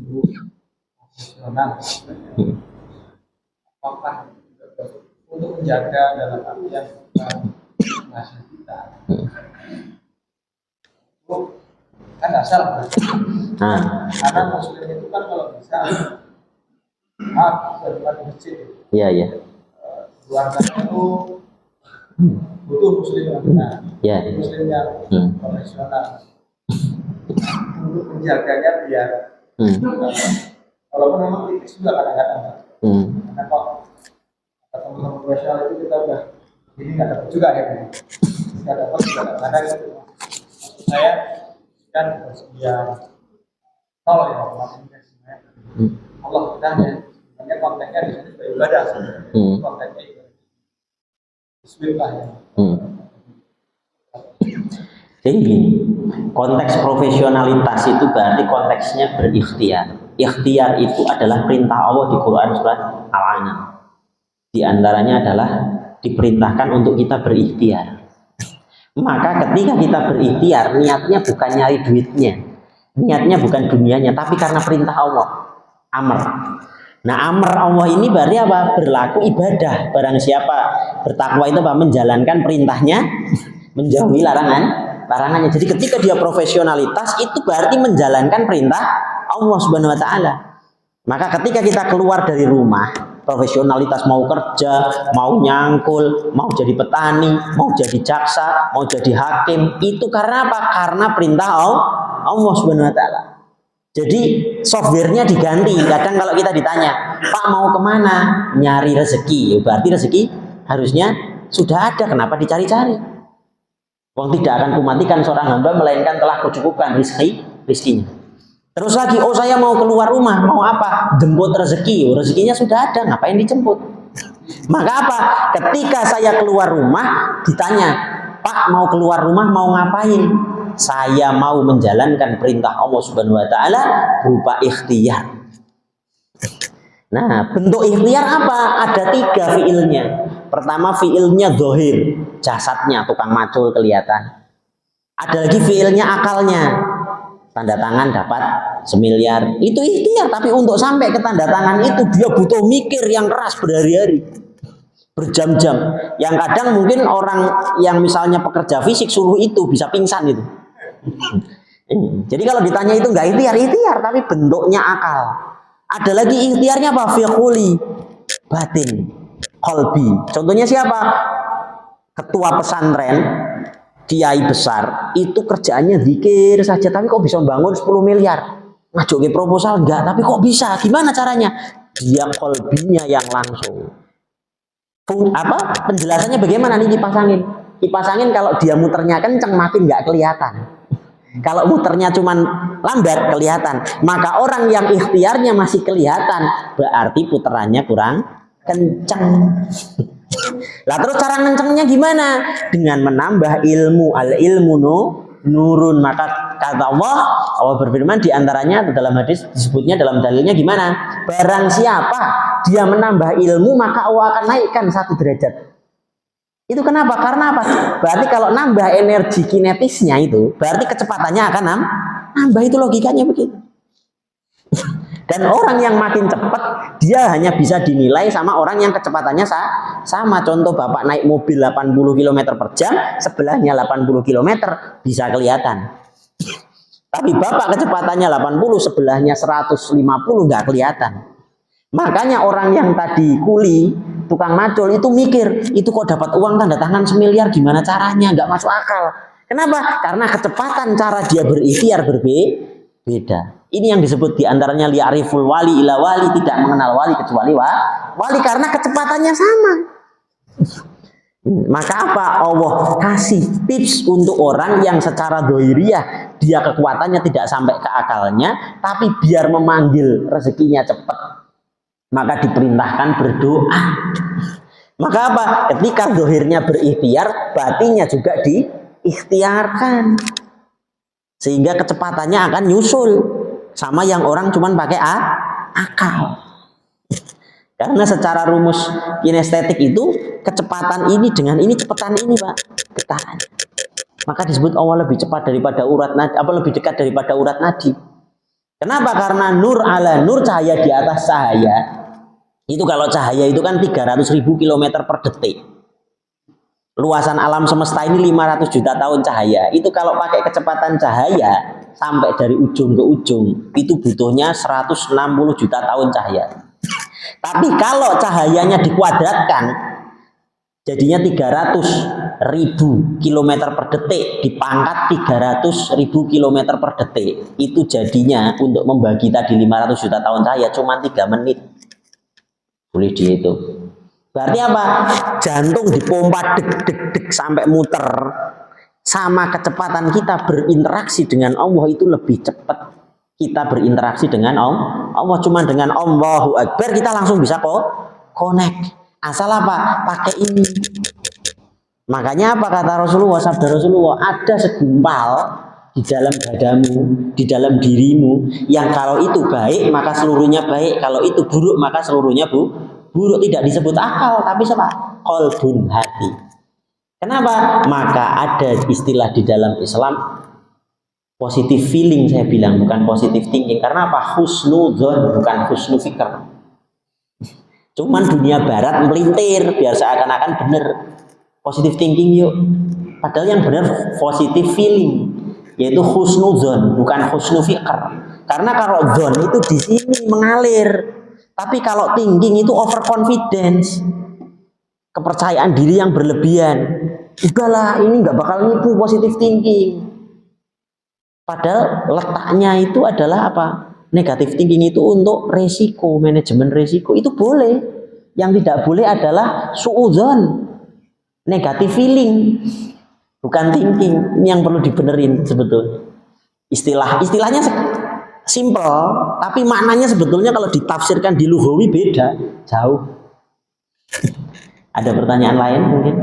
guru profesional, apakah untuk menjaga dalam artian nasihat kita itu kan asal karena muslim itu kan kalau bisa depan masjid keluarganya itu butuh muslim yang benar, muslim yang profesional untuk menjaganya biar walaupun memang tipis juga kadang-kadang karena kok teman-teman profesional itu kita udah ini nggak dapat juga ya nggak dapat juga kadang-kadang itu saya kan yang nol ya Allah udah ya sebenarnya konteksnya di sini sebagai ibadah konteksnya ibadah bismillah ya. Jadi gini, konteks profesionalitas itu berarti konteksnya berikhtiar. Ikhtiar itu adalah perintah Allah di Quran surat Al-An'am. Di antaranya adalah diperintahkan untuk kita berikhtiar. Maka ketika kita berikhtiar, niatnya bukan nyari duitnya, niatnya bukan dunianya, tapi karena perintah Allah, amr. Nah, amr Allah ini berarti apa? Berlaku ibadah. Barang siapa bertakwa itu apa? Menjalankan perintahnya, menjauhi larangannya. Jadi ketika dia profesionalitas itu berarti menjalankan perintah Allah Subhanahu wa taala. Maka ketika kita keluar dari rumah, profesionalitas mau kerja, mau nyangkul, mau jadi petani, mau jadi jaksa, mau jadi hakim, itu karena apa? Karena perintah Allah Subhanahu wa taala. Jadi softwarenya diganti. Kadang kalau kita ditanya, Pak mau kemana? Nyari rezeki. Berarti rezeki harusnya sudah ada. Kenapa dicari-cari? Wong tidak akan kumatikan seorang hamba melainkan telah kucukupkan rizkinya. Terus lagi, saya mau keluar rumah, mau apa? Jemput rezeki. Rezekinya sudah ada, ngapain dijemput? Maka apa? Ketika saya keluar rumah, ditanya, Pak mau keluar rumah mau ngapain? Saya mau menjalankan perintah Allah Subhanahu wa taala berupa ikhtiar. Nah, bentuk ikhtiar apa? Ada 3 fiilnya. Pertama fiilnya zahir, jasadnya, tukang macul kelihatan. Ada lagi fiilnya akalnya, tanda tangan dapat 1 miliar. Itu ikhtiar, tapi untuk sampai ke tanda tangan itu dia butuh mikir yang keras berhari-hari, berjam-jam. Yang kadang mungkin orang yang misalnya pekerja fisik suruh itu bisa pingsan itu. Jadi kalau ditanya itu enggak ikhtiar, tapi bentuknya akal. Ada lagi ikhtiarnya apa? Fiqhuli, batin, qalbi. Contohnya siapa? Ketua pesantren, kiai besar, itu kerjaannya zikir saja, tapi kok bisa bangun 10 miliar? Ngajuin proposal enggak, tapi kok bisa? Gimana caranya? Dia qalbinya yang langsung. Penjelasannya bagaimana nih dipasangin? Dipasangin kalau dia muternya kenceng makin nggak kelihatan. Kalau muternya cuman lambat kelihatan. Maka orang yang ikhtiarnya masih kelihatan berarti puterannya kurang kenceng. Lah terus cara ngencengnya gimana? Dengan menambah ilmu. Al ilmu nurun. Maka kata Allah berfirman diantaranya dalam hadis disebutnya dalam dalilnya gimana? Barang siapa dia menambah ilmu maka Allah akan naikkan 1 derajat. Itu kenapa? Karena apa? Berarti kalau nambah energi kinetisnya itu, berarti kecepatannya akan nambah. Itu logikanya begitu. Dan orang yang makin cepat, dia hanya bisa dinilai sama orang yang kecepatannya sama. Contoh bapak naik mobil 80 km per jam, sebelahnya 80 km, bisa kelihatan. Tapi bapak kecepatannya 80, sebelahnya 150, nggak kelihatan. Makanya orang yang tadi kuli, tukang macul itu mikir, itu kok dapat uang tanda tangan 1 miliar, gimana caranya? Nggak masuk akal. Kenapa? Karena kecepatan cara dia berikhtiar berbeda. Ini yang disebut diantaranya li'ariful wali ila wali, tidak mengenal wali kecuali wali karena kecepatannya sama. Maka apa? Allah kasih tips untuk orang yang secara dohiriyah dia kekuatannya tidak sampai ke akalnya, tapi biar memanggil rezekinya cepat. Maka diperintahkan berdoa. Maka apa? Ketika zahirnya berikhtiar, batinnya juga diikhtiarkan. Sehingga kecepatannya akan nyusul sama yang orang cuman pakai akal. Karena secara rumus kinestetik itu kecepatan ini dengan ini cepatan ini, Pak. Getaran. Maka disebut Allah lebih cepat daripada urat nadi, lebih dekat daripada urat nadi. Kenapa? Karena nur ala nur, cahaya di atas cahaya. Itu kalau cahaya itu kan 300.000 km per detik. Luasan alam semesta ini 500 juta tahun cahaya. Itu kalau pakai kecepatan cahaya sampai dari ujung ke ujung, itu butuhnya 160 juta tahun cahaya. Tapi kalau cahayanya dikuadratkan, jadinya 300.000 km per detik dipangkat 300.000 km per detik. Itu jadinya untuk membagi tadi 500 juta tahun cahaya cuma 3 menit. Boleh dihitung. Berarti apa? Jantung dipompa deg-deg-deg sampai muter. Sama kecepatan kita berinteraksi dengan Allah itu lebih cepat. Kita berinteraksi dengan Allah cuma dengan Allahu Akbar kita langsung bisa kok connect. Asal apa? Pakai ini. Makanya apa kata Rasulullah, sabda Rasulullah, ada segumpal di dalam dadamu, di dalam dirimu, yang kalau itu baik maka seluruhnya baik, kalau itu buruk maka seluruhnya buruk. Tidak disebut akal, tapi apa? Qalbun, hati. Kenapa? Maka ada istilah di dalam Islam positive feeling, saya bilang, bukan positive thinking. Karena apa? Husnudzon, bukan husnu fikr. Cuman dunia barat melintir biar seakan-akan benar. Positive thinking yuk. Padahal yang benar positive feeling, yaitu husnudzon, bukan husnu fikr. Karena kalau zon itu di sini mengalir, tapi kalau thinking itu overconfidence, kepercayaan diri yang berlebihan. Udahlah, ini nggak bakal nipu, positive thinking. Padahal letaknya itu adalah apa? Negatif thinking itu untuk resiko, manajemen resiko itu boleh. Yang tidak boleh adalah suudzon, negatif feeling, bukan thinking. Ini yang perlu dibenerin sebetulnya. Istilahnya simple, tapi maknanya sebetulnya kalau ditafsirkan di lughawi beda, jauh. Ada pertanyaan lain mungkin?